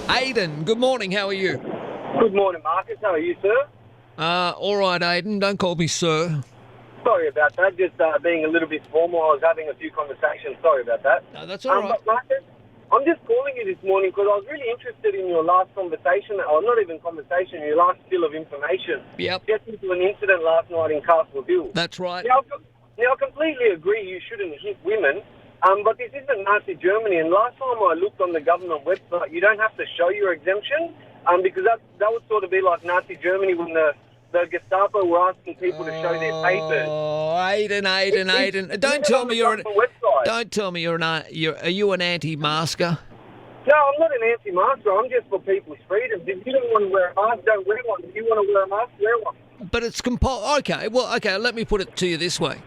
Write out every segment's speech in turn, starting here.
Aidan, good morning. How are you? Good morning, Marcus. How are you, sir? All right, Aidan. Don't call me sir. Sorry about that. Just being a little bit formal. I was having a few conversations. Sorry about that. No, that's all right. But Marcus, I'm just calling you this morning because I was really interested in your last conversation, or not even conversation, your last spill of information. Yep. Just into an incident last night in Castleville. That's right. Now, I completely agree you shouldn't hit women, but this isn't Nazi Germany. And last time I looked on the government website, you don't have to show your exemption, because that would sort of be like Nazi Germany when the Gestapo were asking people to show their papers. Oh, Aidan. Don't tell me you're are you an anti-masker? No, I'm not an anti-masker. I'm just for people's freedom. If you don't want to wear a mask, don't wear one. If you want to wear a mask, wear one. But it's Okay, let me put it to you this way.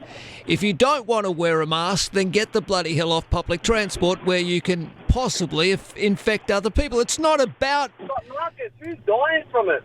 If you don't want to wear a mask, then get the bloody hell off public transport where you can possibly infect other people. It's not about... But Marcus, who's dying from it?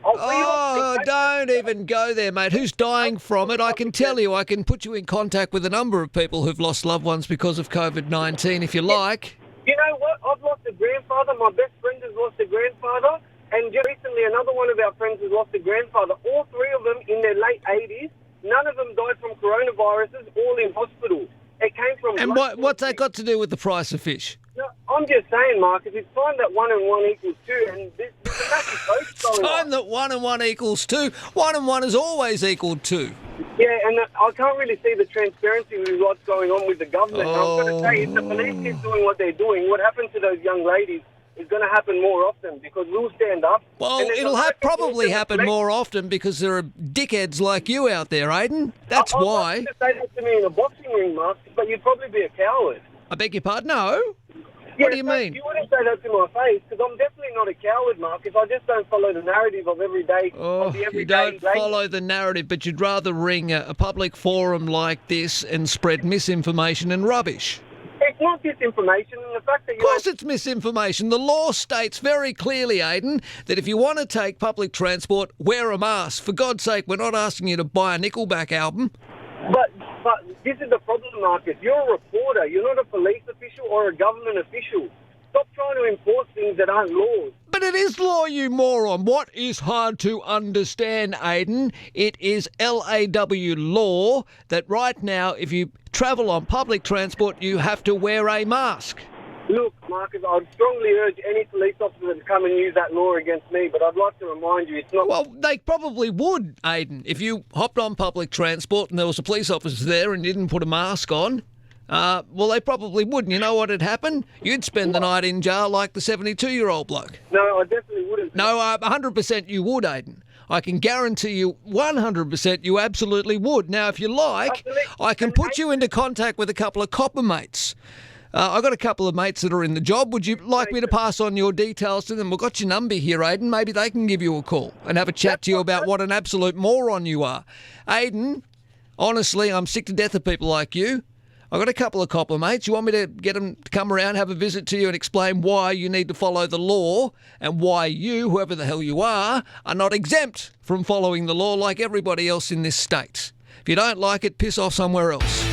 Don't even go there, mate. Who's dying from it? I can tell you. I can put you in contact with a number of people who've lost loved ones because of COVID-19, if you like. You know what? I've lost a grandfather. My best friend has lost a grandfather. And just recently, another one of our friends has lost a grandfather. All three of them in their late 80s. None of them died from coronaviruses, all in hospital. It came from... And what's that got to do with the price of fish? No, I'm just saying, Marcus, it's time that 1 and 1 equals 2, and there's a massive vote going on. Time that 1 and 1 equals 2. 1 and 1 is always equal 2. Yeah, and I can't really see the transparency with what's going on with the government. And I'm going to say, if the police keep doing what they're doing, what happened to those young ladies is going to happen more often because we'll stand up. Well, it'll probably happen more often because there are dickheads like you out there, Aidan. That's why. I'd like to say that to me in a boxing ring, Mark, but you'd probably be a coward. I beg your pardon? No. Yeah, what do you mean? You wouldn't say that to my face because I'm definitely not a coward, Marcus. I just don't follow the narrative of everyday. You don't follow the narrative, but you'd rather ring a public forum like this and spread misinformation and rubbish. It's not disinformation, and the fact that Of course it's misinformation. The law states very clearly, Aidan, that if you want to take public transport, wear a mask. For God's sake, we're not asking you to buy a Nickleback album. But this is the problem, Marcus. You're a reporter. You're not a police official or a government official. Stop trying to enforce things that aren't laws. But it is law, you moron. What is hard to understand, Aidan? It is LAW law that right now, if you travel on public transport, you have to wear a mask. Look, Marcus, I'd strongly urge any police officer to come and use that law against me, but I'd like to remind you it's not... Well, they probably would, Aidan. If you hopped on public transport and there was a police officer there and you didn't put a mask on, well, they probably would. And you know what would happen? You'd spend the night in jail like the 72-year-old bloke. No, I definitely wouldn't. No, 100% you would, Aidan. I can guarantee you 100% you absolutely would. Now, if you like, I can put you into contact with a couple of copper mates. I've got a couple of mates that are in the job. Would you like me to pass on your details to them? We've got your number here, Aidan. Maybe they can give you a call and have a chat to you about what an absolute moron you are. Aidan, honestly, I'm sick to death of people like you. I've got a couple of copper mates. You want me to get them to come around, have a visit to you and explain why you need to follow the law and why you, whoever the hell you are not exempt from following the law like everybody else in this state. If you don't like it, piss off somewhere else.